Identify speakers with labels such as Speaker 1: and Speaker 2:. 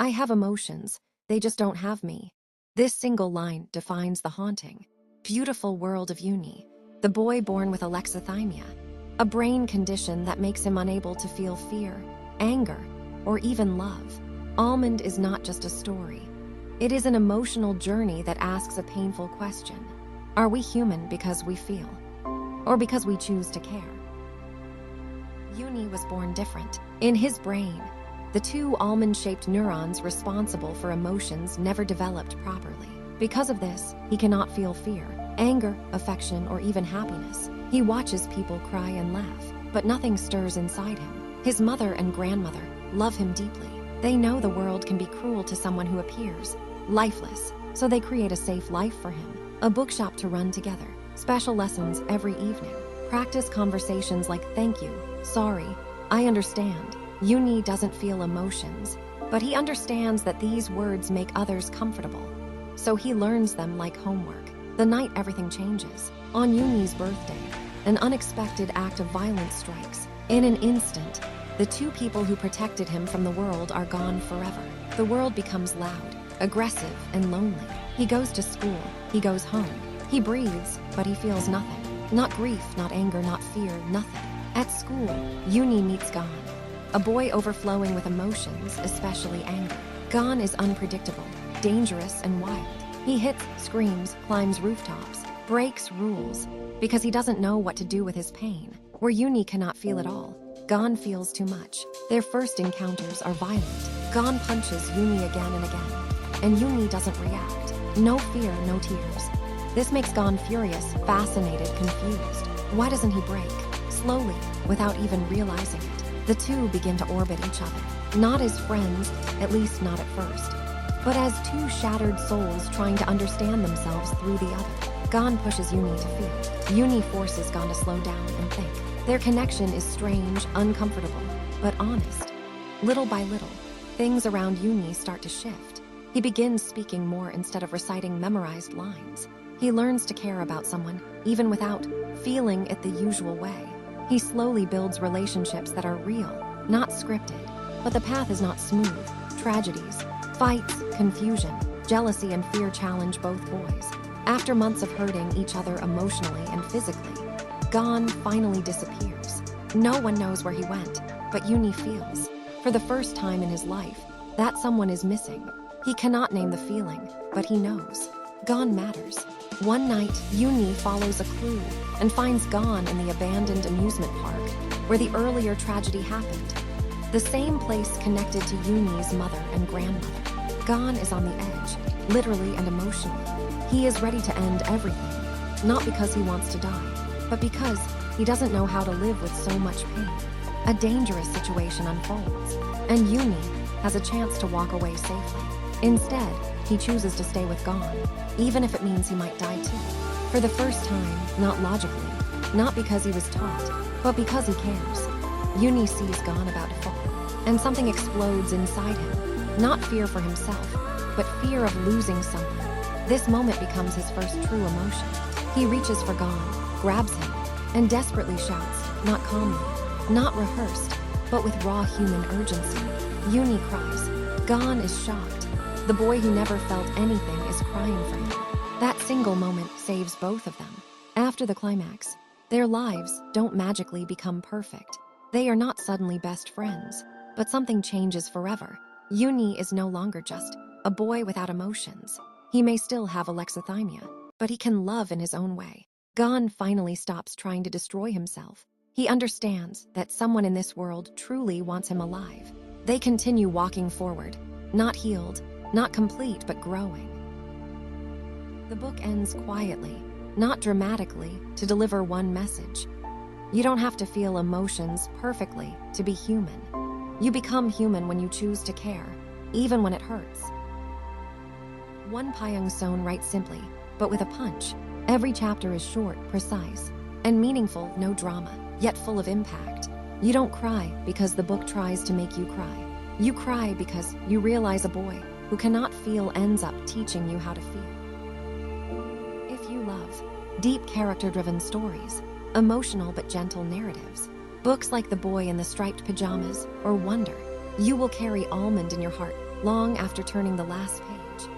Speaker 1: I have emotions, they just don't have me. This single line defines the haunting, beautiful world of Yoonhee, the boy born with alexithymia, a brain condition that makes him unable to feel fear, anger, or even love. Almond is not just a story. It is an emotional journey that asks a painful question. Are we human because we feel? Or because we choose to care? Yoonhee was born different. In his brain, the two almond-shaped neurons responsible for emotions never developed properly. Because of this, he cannot feel fear, anger, affection, or even happiness. He watches people cry and laugh, but nothing stirs inside him. His mother and grandmother love him deeply. They know the world can be cruel to someone who appears lifeless, so they create a safe life for him. A bookshop to run together, special lessons every evening, practice conversations like thank you, sorry, I understand. Yoonhee doesn't feel emotions, but he understands that these words make others comfortable. So he learns them like homework. The night everything changes. On Yoonhee's birthday, an unexpected act of violence strikes. In an instant, the two people who protected him from the world are gone forever. The world becomes loud, aggressive, and lonely. He goes to school, he goes home. He breathes, but he feels nothing. Not grief, not anger, not fear, nothing. At school, Yoonhee meets Gon, a boy overflowing with emotions, especially anger. Gon is unpredictable, dangerous, and wild. He hits, screams, climbs rooftops, breaks rules, because he doesn't know what to do with his pain. Where Yoonhee cannot feel it all, Gon feels too much. Their first encounters are violent. Gon punches Yoonhee again and again, and Yoonhee doesn't react. No fear, no tears. This makes Gon furious, fascinated, confused. Why doesn't he break? Slowly, without even realizing it, the two begin to orbit each other. Not as friends, at least not at first, but as two shattered souls trying to understand themselves through the other. Gon pushes Yoonhee to feel. Yoonhee forces Gon to slow down and think. Their connection is strange, uncomfortable, but honest. Little by little, things around Yoonhee start to shift. He begins speaking more instead of reciting memorized lines. He learns to care about someone, even without feeling it the usual way. He slowly builds relationships that are real, not scripted. But the path is not smooth. Tragedies, fights, confusion, jealousy, and fear challenge both boys. After months of hurting each other emotionally and physically, Gon finally disappears. No one knows where he went, but Yoonhee feels, for the first time in his life, that someone is missing. He cannot name the feeling, but he knows. Gon matters. One night, Yoonhee follows a clue and finds Gon in the abandoned amusement park where the earlier tragedy happened. The same place connected to Yoonhee's mother and grandmother. Gon is on the edge, literally and emotionally. He is ready to end everything, not because he wants to die, but because he doesn't know how to live with so much pain. A dangerous situation unfolds, and Yoonhee has a chance to walk away safely. Instead, he chooses to stay with Gon, even if it means he might die too. For the first time, not logically, not because he was taught, but because he cares. Yoonhee sees Gon about to fall, and something explodes inside him. Not fear for himself, but fear of losing someone. This moment becomes his first true emotion. He reaches for Gon, grabs him, and desperately shouts, not calmly, not rehearsed, but with raw human urgency. Yoonhee cries. Gon is shocked. The boy who never felt anything is crying for him. That single moment saves both of them. After the climax, their lives don't magically become perfect. They are not suddenly best friends, but something changes forever. Yoonhee is no longer just a boy without emotions. He may still have alexithymia, but he can love in his own way. Gon finally stops trying to destroy himself. He understands that someone in this world truly wants him alive. They continue walking forward, not healed, not complete, but growing. The book ends quietly, not dramatically, to deliver one message. You don't have to feel emotions perfectly to be human. You become human when you choose to care, even when it hurts. Won-pyung Sohn writes simply, but with a punch. Every chapter is short, precise, and meaningful, no drama, yet full of impact. You don't cry because the book tries to make you cry. You cry because you realize a boy who cannot feel ends up teaching you how to feel. If you love deep character-driven stories, emotional but gentle narratives, books like The Boy in the Striped Pajamas or Wonder, you will carry Almond in your heart long after turning the last page.